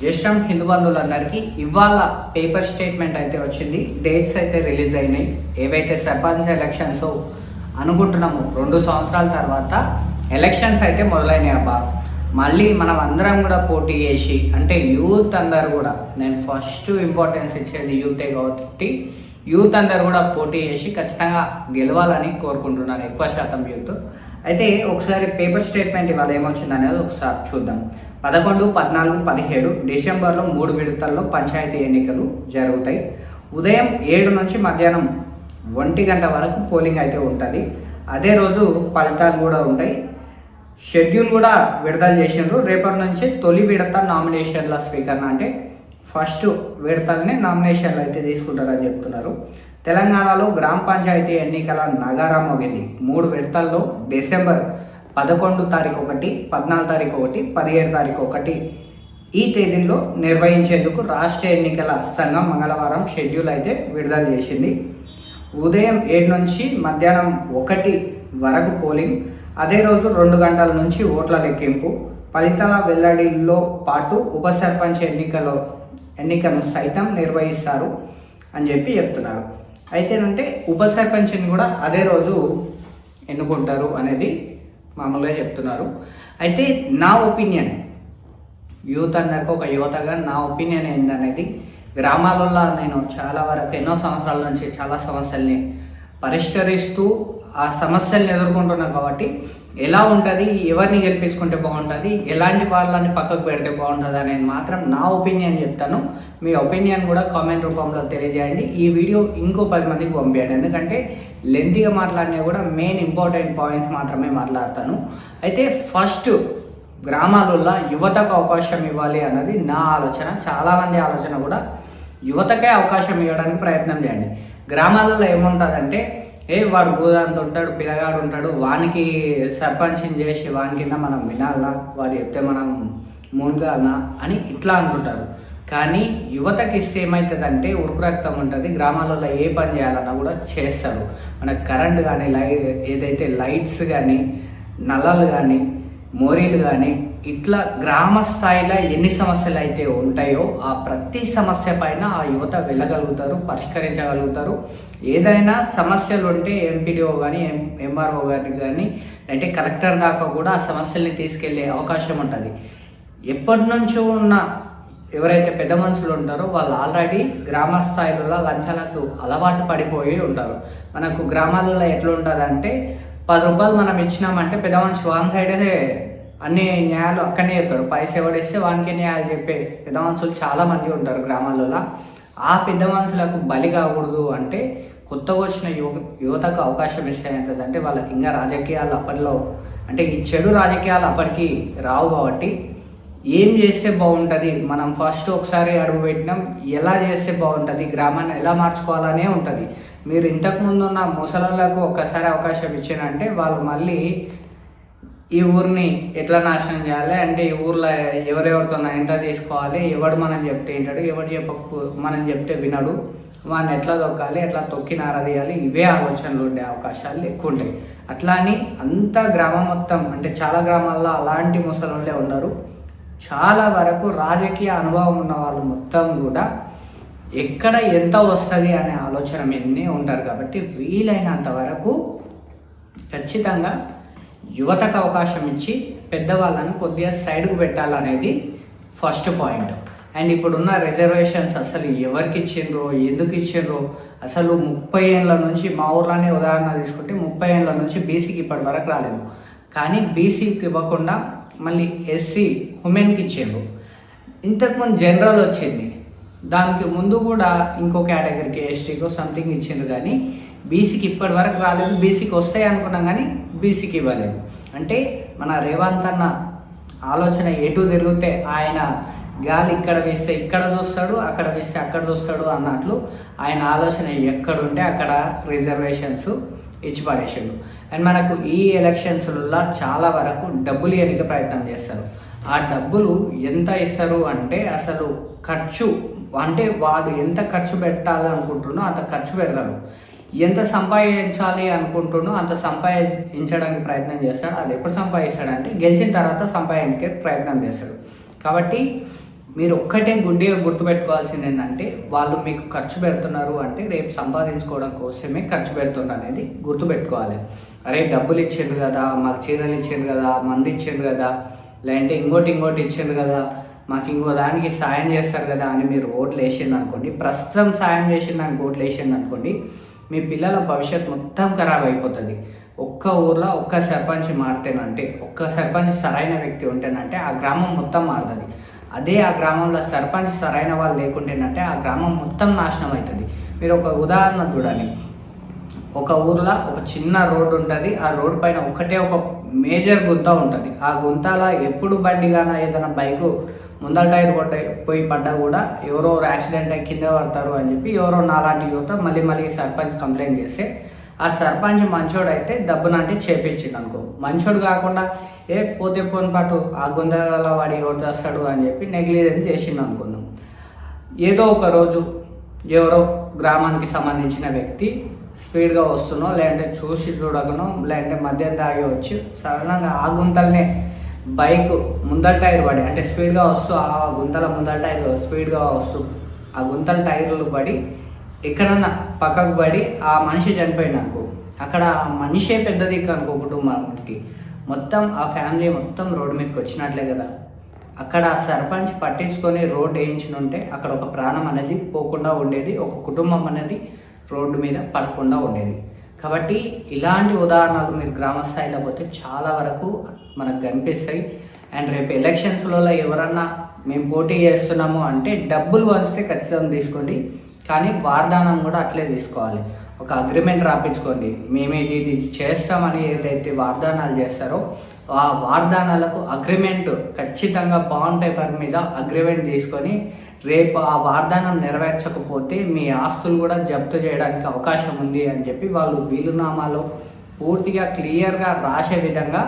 జస్టం హిందూ బంధువులందరికీ ఇవాళ paper statement అయితే వచ్చింది. డేట్స్ అయితే రిలీజ్ అయినాయి. ఏవైతే సర్పంచ్ ఎలక్షన్స్ అనుకుంటున్నాము 2 సంవత్సరాల తర్వాత ఎలక్షన్స్ అయితే మొదలైనాయి అబ్బా. మళ్ళీ మనం అందరం కూడా పోటీ చేసి, అంటే యూత్ అందరు కూడా, నేను ఫస్ట్ ఇంపార్టెన్స్ ఇచ్చేది యూతే కాబట్టి యూత్ అందరు కూడా పోటీ చేసి ఖచ్చితంగా గెలవాలని కోరుకుంటున్నాను, ఎక్కువ శాతం యూత్. అయితే ఒకసారి పేపర్ స్టేట్మెంట్ ఇవాళ ఏమొచ్చింది అనేది ఒకసారి చూద్దాం. 11, 14, 17 డిసెంబర్లో 3 విడతల్లో పంచాయతీ ఎన్నికలు జరుగుతాయి. ఉదయం 7 నుంచి మధ్యాహ్నం 1 గంట వరకు పోలింగ్ అయితే ఉంటుంది. అదే రోజు ఫలితాలు కూడా ఉంటాయి. షెడ్యూల్ కూడా విడుదల చేసిండ్రు. రేపటి నుంచి తొలి విడత నామినేషన్ల స్వీకరణ, అంటే ఫస్ట్ విడతలనే నామినేషన్లు అయితే తీసుకుంటారని చెప్తున్నారు. తెలంగాణలో గ్రామ పంచాయతీ ఎన్నికల నగారా మోగింది. 3 విడతల్లో డిసెంబర్ 11 తారీఖు ఒకటి, 14 తారీఖు ఒకటి, 17 తారీఖు ఒకటి ఈ తేదీల్లో నిర్వహించేందుకు రాష్ట్ర ఎన్నికల సంఘం మంగళవారం షెడ్యూల్ అయితే విడుదల చేసింది. ఉదయం 7 నుంచి మధ్యాహ్నం 1 వరకు పోలింగ్. అదే రోజు 2 గంటల నుంచి ఓట్ల లెక్కింపు. ఫలితాల వెల్లడిలో పాటు ఉప సర్పంచ్ ఎన్నికను సైతం నిర్వహిస్తారు అని చెప్తున్నారు. అయితేనంటే ఉప సర్పంచ్ని కూడా అదే రోజు ఎన్నుకుంటారు అనేది మామూలుగా చెప్తున్నారు. అయితే నా ఒపీనియన్, యూత్ అందరికి ఒక యువతగా నా ఒపీనియన్ ఏందనేది, గ్రామాలలో నేను చాలా వరకు ఎన్నో సంవత్సరాల నుంచి చాలా సమస్యల్ని పరిష్కరిస్తూ ఆ సమస్యల్ని ఎదుర్కొంటున్నాను కాబట్టి ఎలా ఉంటుంది, ఎవరిని గెలిపించుకుంటే బాగుంటుంది, ఎలాంటి వాళ్ళని పక్కకు పెడితే బాగుంటుంది అనేది మాత్రం నా ఒపీనియన్ చెప్తాను. మీ ఒపీనియన్ కూడా కామెంట్ రూపంలో తెలియజేయండి. ఈ వీడియో ఇంకో 10 మందికి పంపించండి, ఎందుకంటే లెంతీగా మాట్లాడినా కూడా మెయిన్ ఇంపార్టెంట్ పాయింట్స్ మాత్రమే మాట్లాడతాను. అయితే ఫస్ట్ గ్రామాలలో యువతకు అవకాశం ఇవ్వాలి అన్నది నా ఆలోచన. చాలామంది ఆలోచన కూడా యువతకే అవకాశం ఇవ్వడానికి ప్రయత్నం చేయండి. గ్రామాలలో ఏముంటుందంటే, వాడు గోదాంత ఉంటాడు, పిల్లగాడు ఉంటాడు, వానికి సర్పంచ్ని చేసి వాని కింద మనం వినాలా, వాడు చెప్తే మనం మూనుగాలనా అని ఇట్లా అంటుంటారు. కానీ యువతకి ఇస్తే ఏమవుతుందంటే ఉడుకు రక్తం ఉంటుంది. గ్రామాలలో ఏ పని చేయాలన్నా కూడా చేస్తారు. మనకు కరెంట్ కానీ, ఏదైతే లైట్స్ కానీ, నల్లలు కానీ, మోరీలు కానీ, ఇట్లా గ్రామ స్థాయిలో ఎన్ని సమస్యలు అయితే ఉంటాయో ఆ ప్రతి సమస్య పైన ఆ యువత వెళ్ళగలుగుతారు, పరిష్కరించగలుగుతారు. ఏదైనా సమస్యలు ఉంటే ఎంపీడీఓ కానీ, ఎంఆర్ఓ గారికి కానీ, అంటే కలెక్టర్ దాకా కూడా ఆ సమస్యల్ని తీసుకెళ్లే అవకాశం ఉంటుంది. ఎప్పటి నుంచో ఉన్న ఎవరైతే పెద్ద మనుషులు ఉంటారో వాళ్ళు ఆల్రెడీ గ్రామ స్థాయిలో లంచాలకు అలవాటు పడిపోయి ఉంటారు. మనకు గ్రామాలలో ఎట్లా ఉంటుందంటే, 10 రూపాయలు మనం ఇచ్చినామంటే పెద్ద మనిషి వాన్ సైడే అన్ని న్యాయాలు అక్కడనే చెప్తారు. పైసలు ఎవడిస్తే వానికి న్యాయాలు చెప్పే పెద్ద మనుషులు చాలా మంది ఉంటారు గ్రామాలలో. ఆ పెద్ద మనుషులకు బలి కాకూడదు అంటే కొత్తగా వచ్చిన యువతకు అవకాశం ఇస్తే ఏంటంటే వాళ్ళకి ఇంకా రాజకీయాలు అప్పట్లో, అంటే ఈ చెడు రాజకీయాలు అప్పటికి రావు కాబట్టి ఏం చేస్తే బాగుంటుంది, మనం ఫస్ట్ ఒకసారి అడుగు పెట్టినాం, ఎలా చేస్తే బాగుంటుంది, గ్రామాన్ని ఎలా మార్చుకోవాలనే ఉంటుంది. మీరు ఇంతకుముందు ఉన్న ముసలాళ్ళకు ఒక్కసారి అవకాశం ఇచ్చారంటే వాళ్ళు మళ్ళీ ఈ ఊరిని ఎట్లా నాశనం చేయాలి, అంటే ఈ ఊర్లో ఎవరెవరితో ఎంత తీసుకోవాలి, ఎవడు మనం చెప్తే వింటాడు, ఎవడు మనం చెప్తే వినడు, వాడిని ఎట్లా తొక్కాలి, ఎట్లా తొక్కి నారదీయాలి, ఇవే ఆలోచనలు ఉండే అవకాశాలు ఎక్కువ ఉంటాయి. అట్లా అని అంత గ్రామం మొత్తం, అంటే చాలా గ్రామాల్లో అలాంటి ముసలోళ్ళే ఉన్నారు. చాలా వరకు రాజకీయ అనుభవం ఉన్న వాళ్ళు మొత్తం కూడా ఎక్కడ ఎంత వస్తుంది అనే ఆలోచన మీదనే ఉంటారు. కాబట్టి వీలైనంత వరకు ఖచ్చితంగా యువతకు అవకాశం ఇచ్చి పెద్దవాళ్ళని కొద్దిగా సైడ్కు పెట్టాలనేది ఫస్ట్ పాయింట్. అండ్ ఇప్పుడున్న రిజర్వేషన్స్ అసలు ఎవరికి ఇచ్చిండ్రో, ఎందుకు ఇచ్చిండ్రో, అసలు 30 ఏళ్ళ నుంచి, మా ఊర్లోనే ఉదాహరణ తీసుకుంటే 30 ఏళ్ళ నుంచి బీసీకి ఇప్పటి వరకు రాలేదు. కానీ బీసీకి ఇవ్వకుండా మళ్ళీ ఎస్సీ ఉమెన్కి ఇచ్చిండ్రు. ఇంతకుముందు జనరల్ వచ్చింది, దానికి ముందు కూడా ఇంకో కేటగిరీకి ఎస్టీకో సంథింగ్ ఇచ్చిండ్రు. కానీ బీసీకి ఇప్పటి వరకు రాలేదు. బీసీకి వస్తాయి అనుకున్నాం కానీ బీసీకి ఇవ్వలేదు. అంటే మన రేవంత్ అన్న ఆలోచన ఎటు తిరిగితే ఆయన గాలి ఇక్కడ వేస్తే ఇక్కడ చూస్తాడు, అక్కడ వేస్తే అక్కడ చూస్తాడు అన్నట్లు ఆయన ఆలోచన ఎక్కడుంటే అక్కడ రిజర్వేషన్స్ ఇచ్చి పడేసాడు. అండ్ మనకు ఈ ఎలక్షన్స్లో చాలా వరకు డబ్బులు ఇవ్వడానికి ప్రయత్నం చేస్తారు. ఆ డబ్బులు ఎంత ఇస్తారు అంటే అసలు ఖర్చు, అంటే వాడు ఎంత ఖర్చు పెట్టాలి అనుకుంటున్నో అంత ఖర్చు పెడతాడు. ఎంత సంపాదించాలి అనుకుంటున్నో అంత సంపాదించడానికి ప్రయత్నం చేస్తాడు. అది ఎప్పుడు సంపాదిస్తాడంటే గెలిచిన తర్వాత సంపాదించే ప్రయత్నం చేస్తాడు. కాబట్టి మీరు ఒక్కటే గుడ్డిగా గుర్తుపెట్టుకోవాల్సింది ఏంటంటే వాళ్ళు మీకు ఖర్చు పెడుతున్నారు అంటే రేపు సంపాదించుకోవడం కోసమే ఖర్చు పెడుతున్నారు అనేది గుర్తుపెట్టుకోవాలి. అరే డబ్బులు ఇచ్చిండ్రు కదా, మాకు చీరలు ఇచ్చిండ్రు కదా, మంది ఇచ్చిండ్రు కదా, లేదంటే ఇంకోటి ఇచ్చిండ్రు కదా, మాకు ఇంకో దానికి సాయం చేస్తారు కదా అని మీరు ఓట్లు వేసిండు అనుకోండి, ప్రస్తుతం సాయం చేసిన దానికి ఓట్లు వేసిండు అనుకోండి, మీ పిల్లల భవిష్యత్తు మొత్తం ఖరాబ్ అయిపోతుంది. ఒక్క ఊర్లో ఒక్క సర్పంచ్ మారితేనంటే, ఒక్క సర్పంచ్ సరైన వ్యక్తి ఉంటేనంటే ఆ గ్రామం మొత్తం మారుతుంది. అదే ఆ గ్రామంలో సర్పంచ్ సరైన వాళ్ళు లేకుంటేనంటే ఆ గ్రామం మొత్తం నాశనం అవుతుంది. మీరు ఒక ఉదాహరణ చూడండి. ఒక ఊర్లో ఒక చిన్న రోడ్డు ఉంటుంది, ఆ రోడ్డు పైన ఒక మేజర్ గుంత ఉంటుంది. ఆ గుంతలో ఎప్పుడు బండి కానీ ఏదైనా బైకు ముందర టైర్ పోయి పడ్డా కూడా ఎవరో యాక్సిడెంట్ అయ్యి కింద పడతారు అని చెప్పి ఎవరో నాలాంటి యువత మళ్ళీ సర్పంచ్ కంప్లైంట్ చేస్తే, ఆ సర్పంచ్ మంచోడు అయితే దెబ్బనంటే చేపించింది అనుకో, మంచోడు కాకుండా పోతే పోని పాటు ఆ గుందల వాడి ఎవరు చేస్తాడు అని చెప్పి నెగ్లిజెన్స్ చేసిండు అనుకుందాం. ఏదో ఒక రోజు ఎవరో గ్రామానికి సంబంధించిన వ్యక్తి స్పీడ్గా వస్తునో, లేదంటే చూసి చూడకనో, లేదంటే మధ్య దాగి వచ్చి సడన్గా ఆ గుంతలనే బైక్ ముందర టైర్ పడి, అంటే స్పీడ్గా వస్తూ ఆ గుంతల ముందర టైర్ స్పీడ్గా వస్తూ ఆ గుంతల టైర్లు పడి ఎక్కడన్నా పక్కకు పడి ఆ మనిషి చనిపోయింది అనుకో, అక్కడ ఆ మనిషే పెద్ద దిక్కు అనుకో కుటుంబానికి, మొత్తం ఆ ఫ్యామిలీ మొత్తం రోడ్డు మీదకి వచ్చినట్లే కదా. అక్కడ ఆ సర్పంచ్ పట్టించుకొని రోడ్డు వేయించునుంటే అక్కడ ఒక ప్రాణం అనేది పోకుండా ఉండేది, ఒక కుటుంబం అనేది రోడ్డు మీద పడకుండా ఉండేది. కాబట్టి ఇలాంటి ఉదాహరణలు మీరు గ్రామ స్థాయిలో పోతే చాలా వరకు మనకు కనిపిస్తాయి. అండ్ రేపు ఎలక్షన్స్లో ఎవరన్నా మేము పోటీ చేస్తున్నాము అంటే డబ్బులు వస్తే ఖచ్చితంగా తీసుకోండి, కానీ వాగ్దానం కూడా అట్లే తీసుకోవాలి. ఒక అగ్రిమెంట్ రాపించుకోండి, మేము ఇది చేస్తామని ఏదైతే వాగ్దానాలు చేస్తారో ఆ వాగ్దానాలకు అగ్రిమెంట్ ఖచ్చితంగా బాండ్ పేపర్ మీద అగ్రిమెంట్ తీసుకొని రేపు ఆ వాగ్దానం నెరవేర్చకపోతే మీ ఆస్తులు కూడా జప్తు చేయడానికి అవకాశం ఉంది అని చెప్పి వాళ్ళు వీలునామాలో పూర్తిగా క్లియర్గా రాసే విధంగా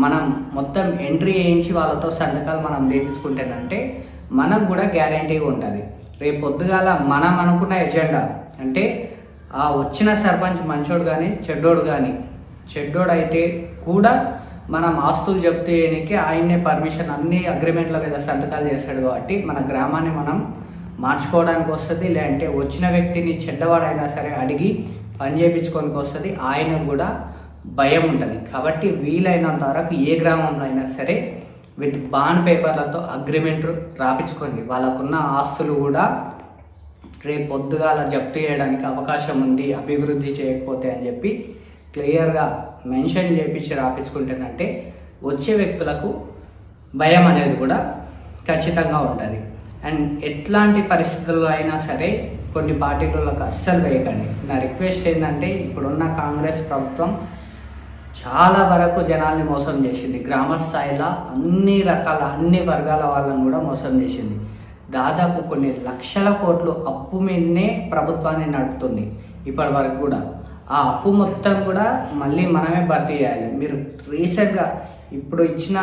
మనం మొత్తం ఎంట్రీ వేయించి వాళ్ళతో సంతకాలు మనం చేయించుకుంటేనంటే మనకు కూడా గ్యారంటీగా ఉంటుంది. రేపు పొద్దుగాల మనం అనుకున్న ఎజెండా అంటే ఆ వచ్చిన సర్పంచ్ మంచోడు కానీ చెడ్డోడు అయితే కూడా మనం ఆస్తులు జప్తు చేయడానికి ఆయన్నే పర్మిషన్ అన్ని అగ్రిమెంట్ల మీద సంతకాలు చేస్తాడు కాబట్టి మన గ్రామాన్ని మనం మార్చుకోవడానికి వస్తుంది. లేదంటే వచ్చిన వ్యక్తిని చెడ్డవాడైనా సరే అడిగి పని చేయించుకోనికి వస్తుంది, ఆయనకు కూడా భయం ఉంటుంది. కాబట్టి వీలైనంత వరకు ఏ గ్రామంలో అయినా సరే విత్ బాండ్ పేపర్లతో అగ్రిమెంట్ రాపించుకోండి. వాళ్ళకున్న ఆస్తులు కూడా రేపు పొద్దుగాల జప్తు చేయడానికి అవకాశం ఉంది అభివృద్ధి చేయకపోతే అని చెప్పి క్లియర్గా మెన్షన్ చేయించి రాపించుకుంటేనంటే వచ్చే వ్యక్తులకు భయం అనేది కూడా ఖచ్చితంగా ఉంటుంది. అండ్ ఎట్లాంటి పరిస్థితుల్లో అయినా సరే కొన్ని పార్టీలకు అస్సలు వేయకండి. నా రిక్వెస్ట్ ఏంటంటే ఇప్పుడున్న కాంగ్రెస్ ప్రభుత్వం చాలా వరకు జనాల్ని మోసం చేసింది. గ్రామ స్థాయిలో అన్ని వర్గాల వాళ్ళని కూడా మోసం చేసింది. దాదాపు కొన్ని లక్షల కోట్లు అప్పు మీదనే ప్రభుత్వాన్ని నడుపుతుంది ఇప్పటి వరకు కూడా. ఆ అప్పు మొత్తం కూడా మళ్ళీ మనమే భర్తీ చేయాలి. మీరు రీసెంట్గా ఇప్పుడు ఇచ్చిన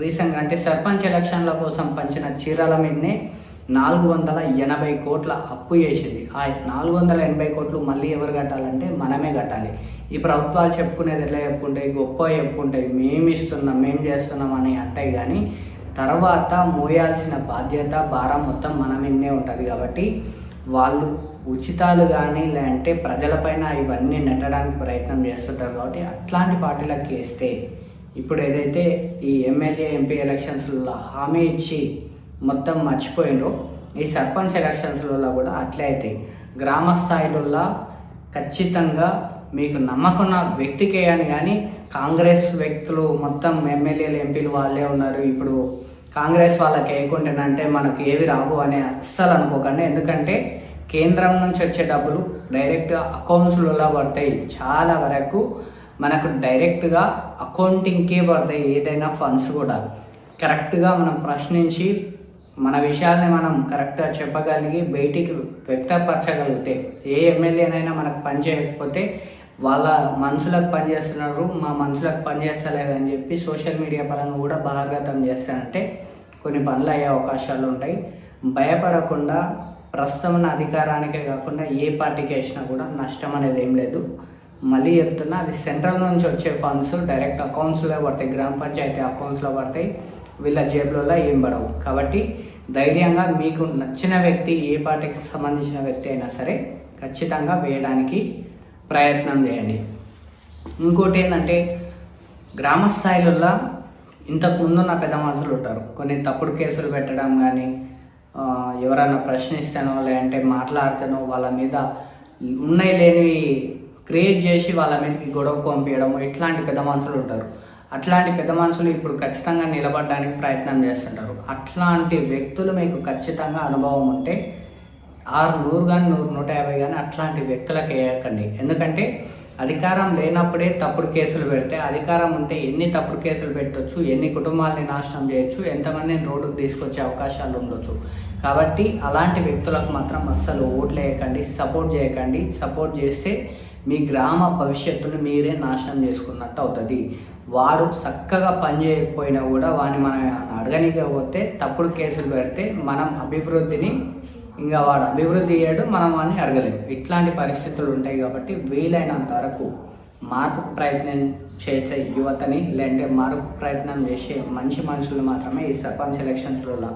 రీసెంట్గా అంటే సర్పంచ్ ఎలక్షన్ల కోసం పంచిన చీరల మీదనే 480 కోట్ల అప్పు చేసింది. ఆ 480 కోట్లు మళ్ళీ ఎవరు కట్టాలంటే మనమే కట్టాలి. ఈ ప్రభుత్వాలు చెప్పుకునేది ఎలా చెప్పుకుంటాయి, గొప్ప చెప్పుకుంటాయి, మేము ఇస్తున్నాం మేము చేస్తున్నాం అని అంటాయి, కానీ తర్వాత మోయాల్సిన బాధ్యత భారం మొత్తం మన మీదనే ఉంటుంది. కాబట్టి వాళ్ళు ఉచితాలు కానీ లేదంటే ప్రజలపైన ఇవన్నీ నెట్టడానికి ప్రయత్నం చేస్తుంటారు. కాబట్టి అట్లాంటి పార్టీలకు వేస్తే ఇప్పుడు ఏదైతే ఈ ఎమ్మెల్యే ఎంపీ ఎలక్షన్స్లో హామీ ఇచ్చి మొత్తం మర్చిపోయిండ్రో ఈ సర్పంచ్ ఎలక్షన్స్లలో కూడా అట్లే అవుతాయి. గ్రామ స్థాయిలలో ఖచ్చితంగా మీకు నమ్మకున్న వ్యక్తికి వేయని, కానీ కాంగ్రెస్ వ్యక్తులు మొత్తం ఎమ్మెల్యేలు ఎంపీలు వాళ్ళే ఉన్నారు, ఇప్పుడు కాంగ్రెస్ వాళ్ళకి వేయకుంటేనంటే మనకు ఏవి రావు అని అస్సలు అనుకోకండి. ఎందుకంటే కేంద్రం నుంచి వచ్చే డబ్బులు డైరెక్ట్గా అకౌంట్స్లలో పడతాయి. చాలా వరకు మనకు డైరెక్ట్గా అకౌంటింగ్కే పడతాయి. ఏదైనా ఫండ్స్ కూడా కరెక్ట్గా మనం ప్రశ్నించి మన విషయాల్ని మనం కరెక్ట్గా చెప్పగలిగి బయటికి వ్యక్తపరచగలిగితే ఏ ఎమ్మెల్యేనైనా మనకు పని చేయకపోతే వాళ్ళ మనసులకు పనిచేస్తున్నారు, మా మనసులకు పనిచేస్తలేదు అని చెప్పి సోషల్ మీడియా పరంగా కూడా బహిర్గతం చేస్తానంటే కొన్ని పనులు అయ్యే అవకాశాలు ఉంటాయి. భయపడకుండా ప్రస్తుతం అధికారానికే కాకుండా ఏ పార్టీకి వేసినా కూడా నష్టం అనేది ఏం లేదు. మళ్ళీ చెప్తున్నా, అది సెంట్రల్ నుంచి వచ్చే ఫండ్స్ డైరెక్ట్ అకౌంట్స్లో పడతాయి, గ్రామ పంచాయతీ అకౌంట్స్లో పడతాయి. వీళ్ళ జేబులలో ఏం పడవు. కాబట్టి ధైర్యంగా మీకు నచ్చిన వ్యక్తి, ఏ పార్టీకి సంబంధించిన వ్యక్తి అయినా సరే ఖచ్చితంగా వేయడానికి ప్రయత్నం చేయండి. ఇంకోటి ఏంటంటే, గ్రామ స్థాయిలలో ఇంతకుముందున్న పెద్ద మనుషులు ఉంటారు, కొన్ని తప్పుడు కేసులు పెట్టడం కానీ, ఎవరైనా ప్రశ్నిస్తానో లేదంటే మాట్లాడితేనో వాళ్ళ మీద ఉన్నాయి లేనివి క్రియేట్ చేసి వాళ్ళ మీదకి గొడవ పంపించడము, ఇట్లాంటి పెద్ద మనుషులు ఉంటారు. అట్లాంటి పెద్ద మనుషులు ఇప్పుడు ఖచ్చితంగా నిలబడడానికి ప్రయత్నం చేస్తుంటారు. అట్లాంటి వ్యక్తులు మీకు ఖచ్చితంగా అనుభవం ఉంటే 100 కానీ 150 కానీ అట్లాంటి వ్యక్తులకు వేయకండి. ఎందుకంటే అధికారం లేనప్పుడే తప్పుడు కేసులు పెడితే, అధికారం ఉంటే ఎన్ని తప్పుడు కేసులు పెట్టవచ్చు, ఎన్ని కుటుంబాలని నాశనం చేయొచ్చు, ఎంతమందిని రోడ్డుకు తీసుకొచ్చే అవకాశాలు ఉండొచ్చు. కాబట్టి అలాంటి వ్యక్తులకు మాత్రం అస్సలు ఓట్లు వేయకండి, సపోర్ట్ చేయకండి. సపోర్ట్ చేస్తే మీ గ్రామ భవిష్యత్తును మీరే నాశనం చేసుకున్నట్టు అవుతుంది. వాడు చక్కగా పని చేయకపోయినా కూడా వాడిని మనం అడగనికపోతే, తప్పుడు కేసులు పెడితే మనం అభివృద్ధిని, ఇంకా వాడు అభివృద్ధి చేయడు, మనం వాడిని అడగలేము. ఇట్లాంటి పరిస్థితులు ఉంటాయి. కాబట్టి వీలైనంత వరకు మార్పు ప్రయత్నం చేసే యువతని, లేదంటే మార్పు ప్రయత్నం చేసే మంచి మనుషులు మాత్రమే ఈ సర్పంచ్ ఎలక్షన్స్లలో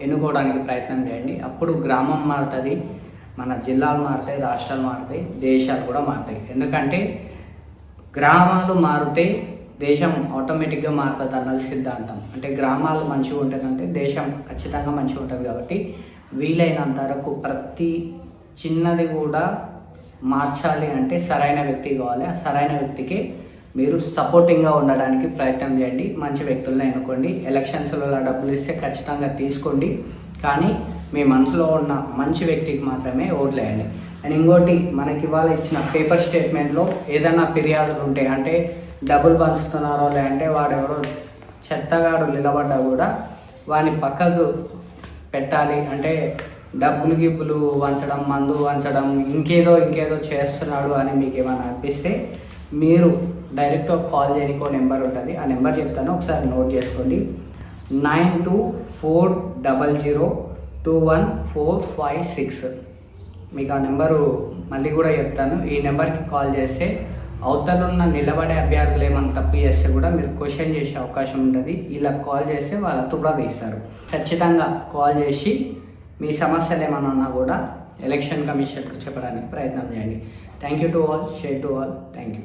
ఎన్నుకోవడానికి ప్రయత్నం చేయండి. అప్పుడు గ్రామం మారుతుంది, మన జిల్లాలు మారుతాయి, రాష్ట్రాలు మారుతాయి, దేశాలు కూడా మారుతాయి. ఎందుకంటే గ్రామాలు మారితే దేశం ఆటోమేటిక్గా మారుతుంది అన్నది సిద్ధాంతం. అంటే గ్రామాలు మంచిగా ఉంటుందంటే దేశం ఖచ్చితంగా మంచిగా ఉంటుంది. కాబట్టి వీలైనంత వరకు ప్రతి చిన్నది కూడా మార్చాలి అంటే సరైన వ్యక్తి కావాలి. ఆ సరైన వ్యక్తికి మీరు సపోర్టింగ్గా ఉండడానికి ప్రయత్నం చేయండి. మంచి వ్యక్తులను ఎన్నుకోండి. ఎలక్షన్స్లో డబ్బులు ఇస్తే ఖచ్చితంగా తీసుకోండి, కానీ మీ మనసులో ఉన్న మంచి వ్యక్తికి మాత్రమే ఓట్లు వేయండి. అండ్ ఇంకోటి, మనకి ఇవాళ ఇచ్చిన పేపర్ స్టేట్మెంట్లో ఏదైనా ఫిర్యాదులు ఉంటే, అంటే డబ్బులు పంచుతున్నారో లేదంటే వాడు ఎవరో చెత్తగాడు నిలబడ్డా కూడా వాడిని పక్కకు పెట్టాలి, అంటే డబ్బులు గిబ్బులు వంచడం, మందు వంచడం, ఇంకేదో చేస్తున్నాడు అని మీకు ఏమైనా అనిపిస్తే మీరు డైరెక్ట్గా కాల్ చేయడానికి ఒక నెంబర్ ఉంటుంది. ఆ నెంబర్ చెప్తాను, ఒకసారి నోట్ చేసుకోండి. 9240021456. మీకు ఆ నెంబరు మళ్ళీ కూడా చెప్తాను. ఈ నెంబర్కి కాల్ చేస్తే అవతలున్న నిలబడే అభ్యర్థులు ఏమైనా తప్పు చేస్తే కూడా మీరు క్వశ్చన్ చేసే అవకాశం ఉంటుంది. ఇలా కాల్ చేస్తే వాళ్ళ తుడా తీస్తారు. ఖచ్చితంగా కాల్ చేసి మీ సమస్యలు ఏమైనా ఉన్నా కూడా ఎలక్షన్ కమిషన్కు చెప్పడానికి ప్రయత్నం చేయండి. Thank you to all, share to all, thank you.